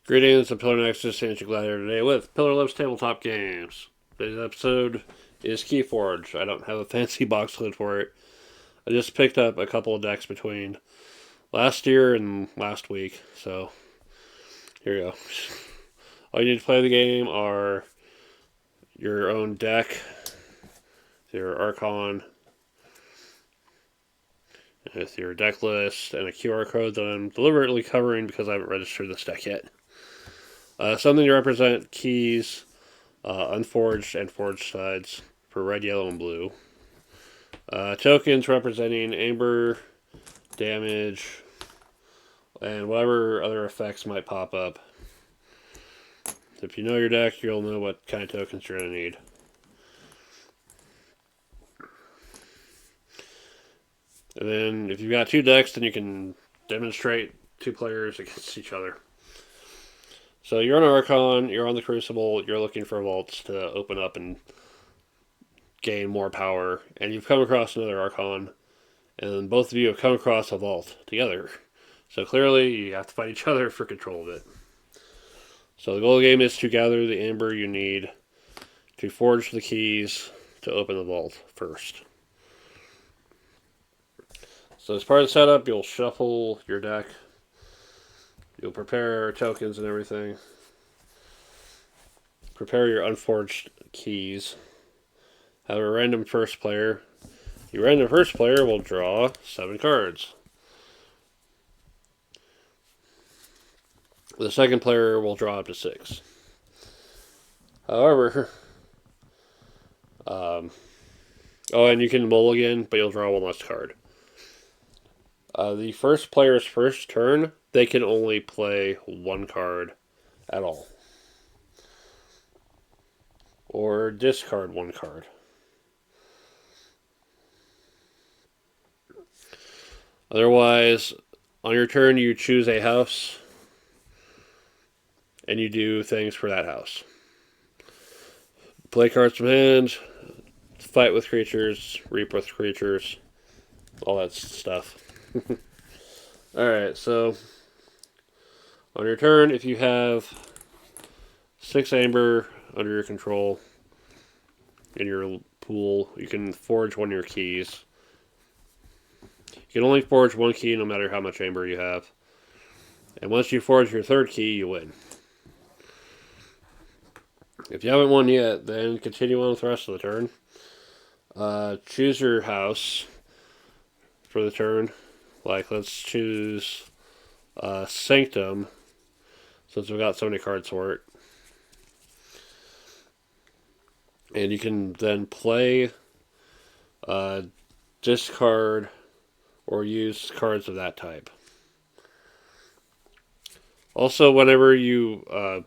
Greetings, I'm Pillar Nexus, and glad here today with Pillar Loves Tabletop Games. Today's episode is KeyForge. I don't have a fancy box lid for it. I just picked up a couple of decks between last year and last week, so here you go. All you need to play the game are your own deck, your Archon, with your deck list, and a QR code that I'm deliberately covering because I haven't registered this deck yet. Something to represent keys, unforged and forged sides for red, yellow, and blue. Tokens representing aember, damage, and whatever other effects might pop up. If you know your deck, you'll know what kind of tokens you're going to need. And then if you've got two decks, then you can demonstrate two players against each other. So you're on Archon, you're on the Crucible, you're looking for vaults to open up and gain more power, and you've come across another Archon, and both of you have come across a vault together. So clearly you have to fight each other for control of it. So the goal of the game is to gather the aember you need to forge the keys to open the vault first. So as part of the setup, you'll shuffle your deck. You'll prepare tokens and everything. Prepare your unforged keys. Have a random first player. Your random first player will draw 7 cards. The second player will draw up to 6. However, and you can mulligan, but you'll draw one less card. The first player's first turn, they can only play 1 card at all. Or discard 1 card. Otherwise, on your turn, you choose a house, and you do things for that house. Play cards from hand, fight with creatures, reap with creatures, all that stuff. Alright, so on your turn, if you have 6 aember under your control in your pool, you can forge one of your keys. You can only forge 1 key no matter how much aember you have. And once you forge your 3rd key, you win. If you haven't won yet, then continue on with the rest of the turn. Choose your house for the turn. Like, let's choose Sanctum, since we've got so many cards for it. And you can then play, discard, or use cards of that type. Also, whenever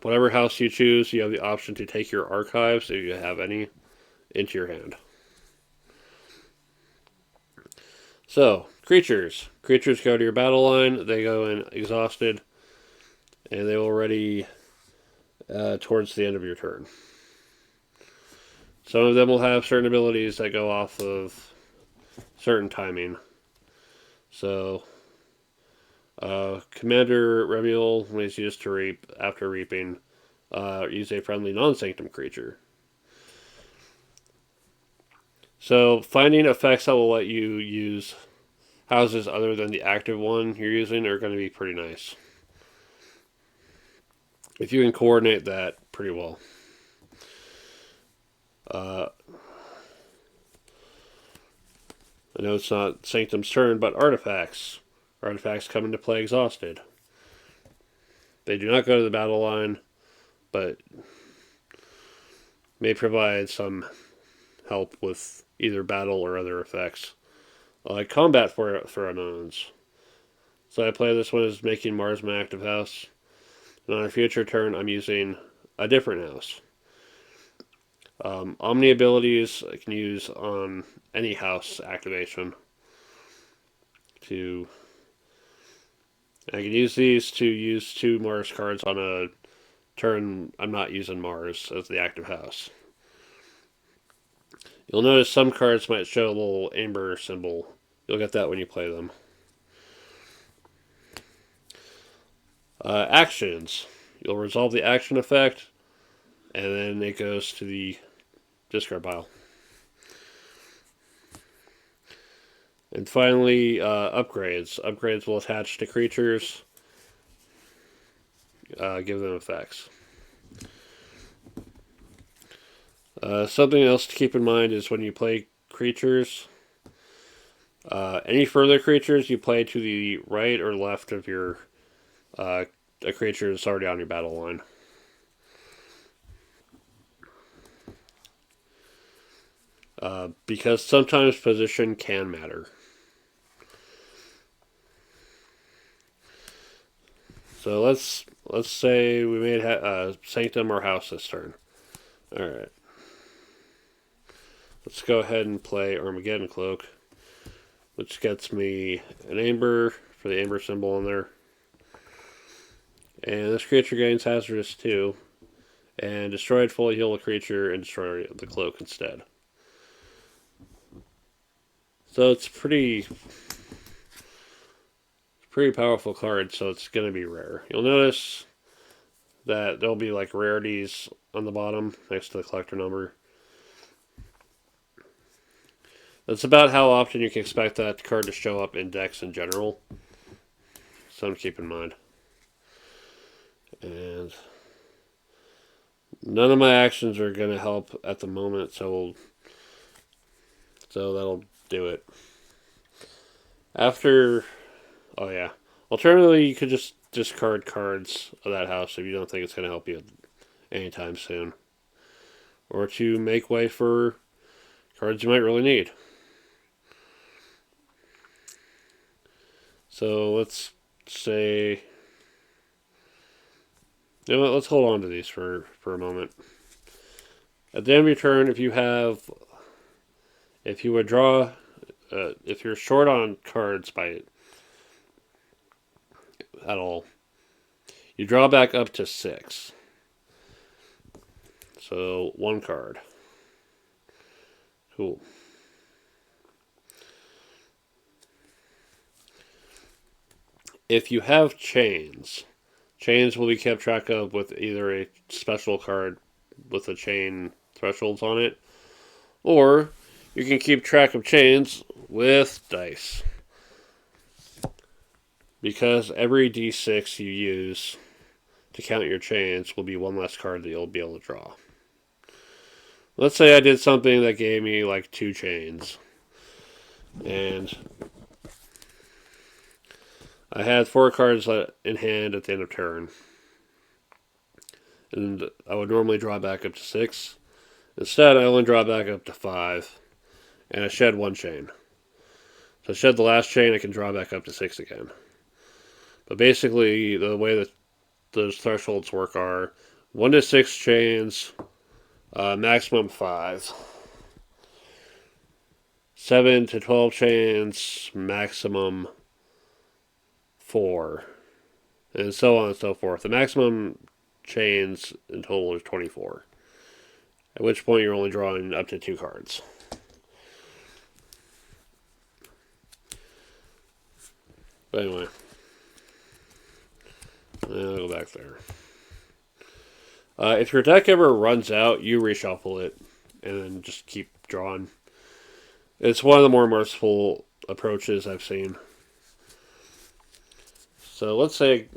whatever house you choose, you have the option to take your archives, if you have any, into your hand. So, creatures. Creatures go to your battle line, they go in exhausted, and they will ready towards the end of your turn. Some of them will have certain abilities that go off of certain timing. So, Commander Remuel, when he's used to reap, after reaping, use a friendly non-sanctum creature. So, finding effects that will let you use houses other than the active one you're using are going to be pretty nice. If you can coordinate that pretty well. I know it's not Sanctum's turn, but artifacts. Artifacts come into play exhausted. They do not go to the battle line, but may provide some help with either battle or other effects. Like combat for unknowns. So I play this one as making Mars my active house. And on a future turn, I'm using a different house. Omni abilities I can use on any house activation. I can use these to use 2 Mars cards on a turn I'm not using Mars as the active house. You'll notice some cards might show a little aember symbol. You'll get that when you play them. Actions. You'll resolve the action effect, and then it goes to the discard pile. And finally, upgrades. Upgrades will attach to creatures, give them effects. Something else to keep in mind is when you play creatures, any further creatures you play to the right or left of your a creature that's already on your battle line. Because sometimes position can matter. So let's say we made Sanctum our house this turn. All right. Let's go ahead and play Armageddon Cloak, which gets me an aember for the aember symbol on there. And this creature gains hazardous 2, and destroyed fully heal a creature and destroy the cloak instead. So it's pretty powerful card, so it's going to be rare. You'll notice that there'll be like rarities on the bottom next to the collector number. That's about how often you can expect that card to show up in decks in general. Something to keep in mind. And none of my actions are going to help at the moment, so that'll do it. Oh yeah. Alternatively, you could just discard cards of that house if you don't think it's going to help you anytime soon. Or to make way for cards you might really need. So let's say... You know what, let's hold on to these for a moment. At the end of your turn, if you would draw... if you're short on cards at all, you draw back up to 6. So 1 card. Cool. If you have chains will be kept track of with either a special card with the chain thresholds on it, or you can keep track of chains with dice. Because every d6 you use to count your chains will be 1 less card that you'll be able to draw. Let's say I did something that gave me like 2 chains. And I had 4 cards in hand at the end of turn. And I would normally draw back up to 6. Instead, I only draw back up to 5. And I shed 1 chain. So I shed the last chain, I can draw back up to 6 again. But basically, the way that those thresholds work are 1 to 6 chains, maximum 5. 7 to 12 chains, maximum 4. And so on and so forth. The maximum chains in total is 24. At which point you're only drawing up to 2 cards. But anyway. I'll go back there. If your deck ever runs out, you reshuffle it and then just keep drawing. It's one of the more merciful approaches I've seen. So let's get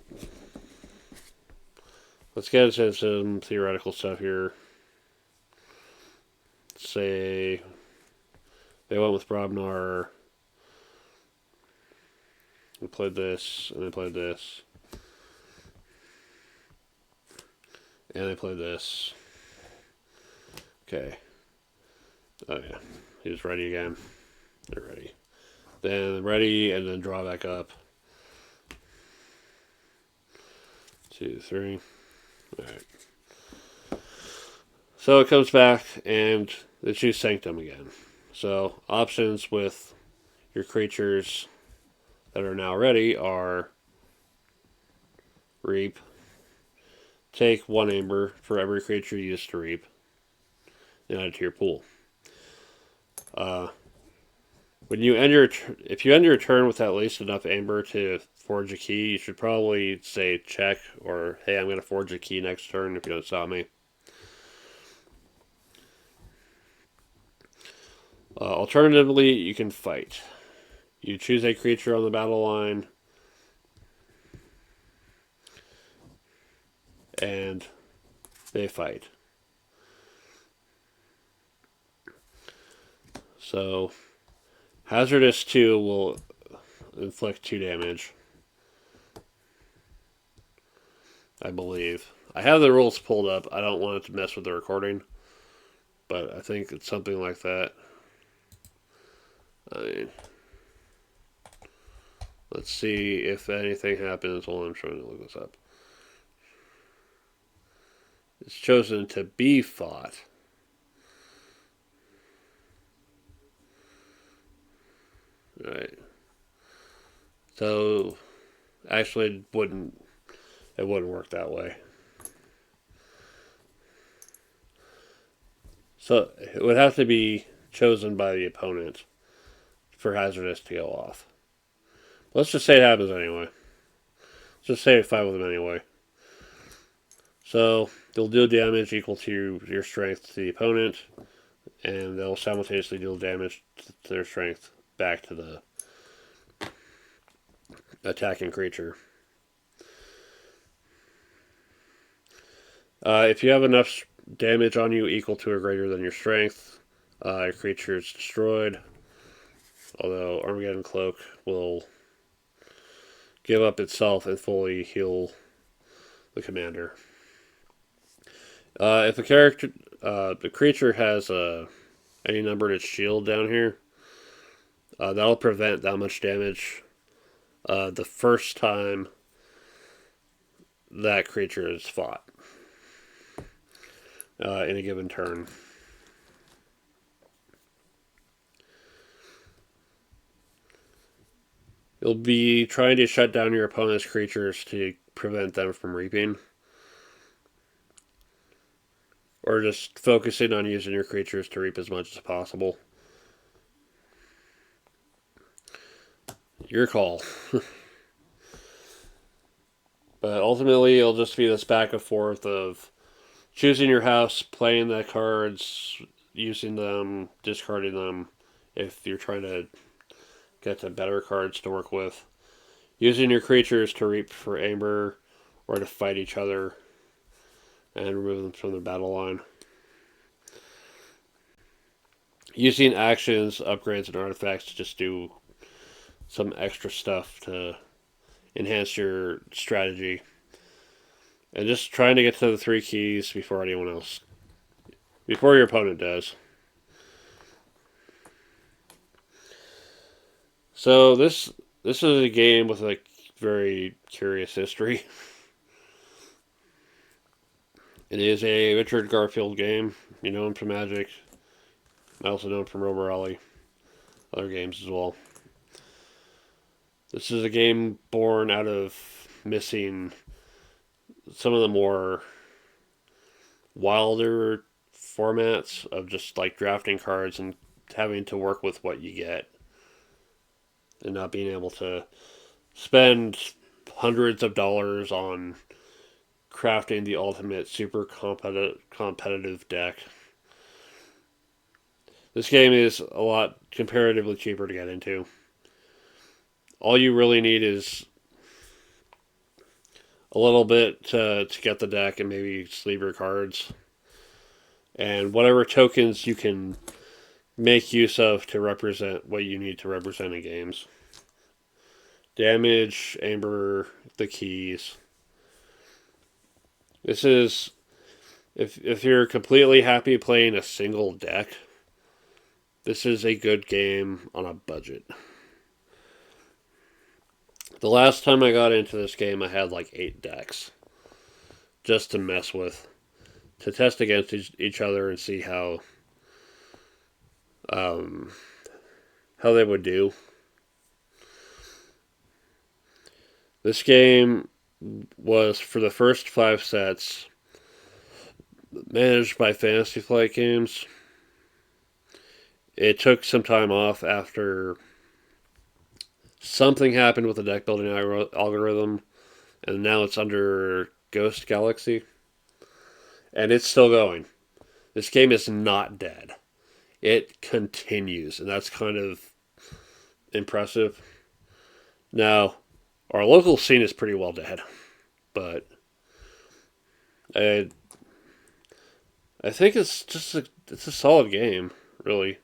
into some theoretical stuff here. Say they went with Brobnar. We played this, and they played this. And they played this. Okay. Oh yeah. He was ready again. They're ready. Then ready, and then draw back up. 2, 3. Alright. So it comes back, and they choose Sanctum again. So options with your creatures that are now ready are Reap. Take 1 aember for every creature you use to reap, and add it to your pool. If you end your turn with at least enough aember to forge a key, you should probably say check or hey, I'm going to forge a key next turn if you don't stop me. Alternatively, you can fight. You choose a creature on the battle line, and they fight. So, Hazardous 2 will inflict 2 damage. I believe. I have the rules pulled up. I don't want it to mess with the recording, but I think it's something like that. I mean, let's see if anything happens while I'm trying to look this up. It's chosen to be fought. Right. So, actually, it wouldn't work that way. So, it would have to be chosen by the opponent for Hazardous to go off. Let's just say it happens anyway. Let's just say I fight with them anyway. So, they'll deal damage equal to your strength to the opponent, and they'll simultaneously deal damage to their strength back to the attacking creature. If you have enough damage on you equal to or greater than your strength, your creature is destroyed. Although Armageddon Cloak will give up itself and fully heal the commander. If the creature has any number in its shield down here, that'll prevent that much damage the first time that creature is fought in a given turn. You'll be trying to shut down your opponent's creatures to prevent them from reaping. Or just focusing on using your creatures to reap as much as possible. Your call. But ultimately, it'll just be this back and forth of choosing your house, playing the cards, using them, discarding them if you're trying to get to better cards to work with. Using your creatures to reap for aember or to fight each other and remove them from the battle line. Using actions, upgrades, and artifacts to just do some extra stuff to enhance your strategy. And just trying to get to the 3 keys before anyone else. Before your opponent does. So this is a game with a very curious history. It is a Richard Garfield game. You know him from Magic. I also know him from Robo Rally. Other games as well. This is a game born out of missing some of the more wilder formats of just like drafting cards and having to work with what you get. And not being able to spend hundreds of dollars on crafting the ultimate super competitive deck. This game is a lot comparatively cheaper to get into. All you really need is a little bit to get the deck and maybe sleeve your cards. And whatever tokens you can make use of to represent what you need to represent in games. Damage, aember, the keys. This is, if you're completely happy playing a single deck, this is a good game on a budget. The last time I got into this game, I had like 8 decks. Just to mess with. To test against each other and see how they would do. This game was, for the first 5 sets, managed by Fantasy Flight Games. It took some time off after something happened with the deck building algorithm, and now it's under Ghost Galaxy, and it's still going. This game is not dead. It continues, and that's kind of impressive. Now, our local scene is pretty well dead, but I I think it's just it's a solid game, really.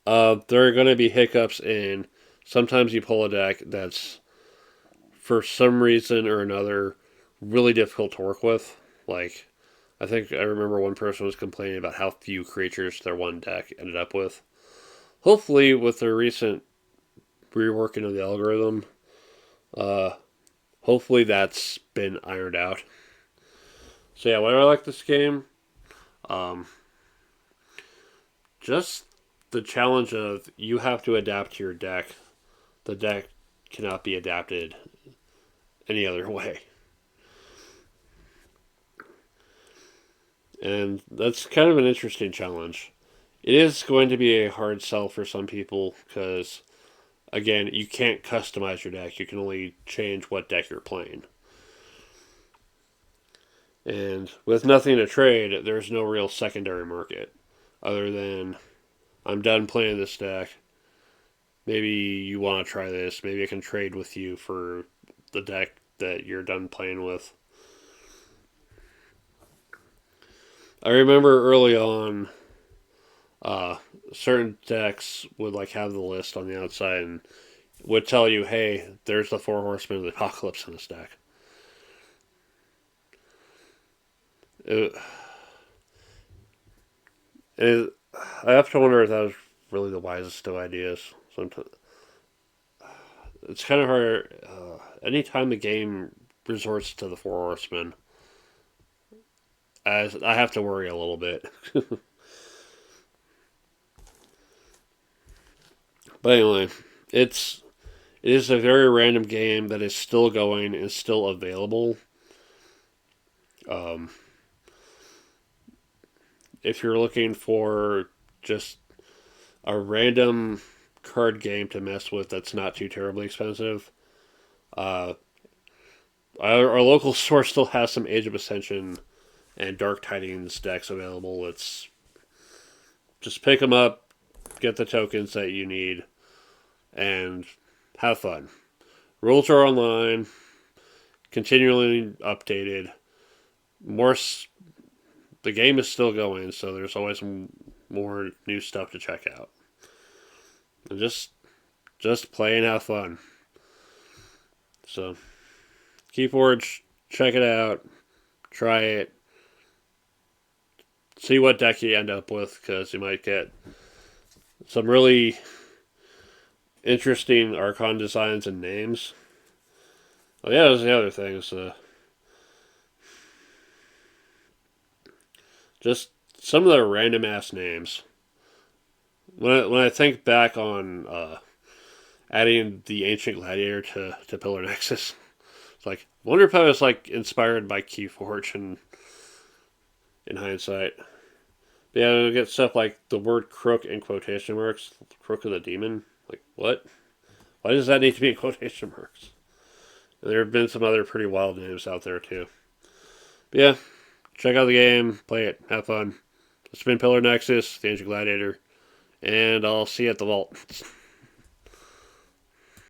There are going to be hiccups in sometimes you pull a deck that's for some reason or another really difficult to work with. Like I think I remember one person was complaining about how few creatures their one deck ended up with. Hopefully, with their recent reworking of the algorithm, uh, hopefully that's been ironed out. So yeah, why do I like this game? Um, just the challenge of you have to adapt to your deck. The deck cannot be adapted any other way. And that's kind of an interesting challenge. It is going to be a hard sell for some people because, again, you can't customize your deck. You can only change what deck you're playing. And with nothing to trade, there's no real secondary market other than I'm done playing this deck. Maybe you want to try this. Maybe I can trade with you for the deck that you're done playing with. I remember early on, uh, certain decks would like have the list on the outside and would tell you, "Hey, there's the Four Horsemen of the Apocalypse in this deck." It, it, I have to wonder if that was really the wisest of ideas. Sometimes it's kind of hard. Anytime the game resorts to the Four Horsemen, I have to worry a little bit. But anyway, it's it is a very random game that is still going and still available. Um, if you're looking for just a random card game to mess with that's not too terribly expensive, uh, our local store still has some Age of Ascension and Dark Tidings decks available. It's just pick them up, get the tokens that you need, and have fun. Rules are online, continually updated. More, the game is still going, so there's always more new stuff to check out. And just play and have fun. So, KeyForge, check it out, try it, see what deck you end up with, because you might get some really interesting Archon designs and names. Oh yeah, there's the other things. Just some of the random ass names. When I think back on adding the Ancient Gladiator to Pillar Nexus, it's like I wonder if I was like inspired by KeyForge in hindsight. But yeah, I get stuff like the word crook in quotation marks, crook of the demon. Like what? Why does that need to be in quotation marks? And there have been some other pretty wild names out there too. But yeah, check out the game, play it, have fun. It's been Pillar Nexus, the Ancient Gladiator, and I'll see you at the vault.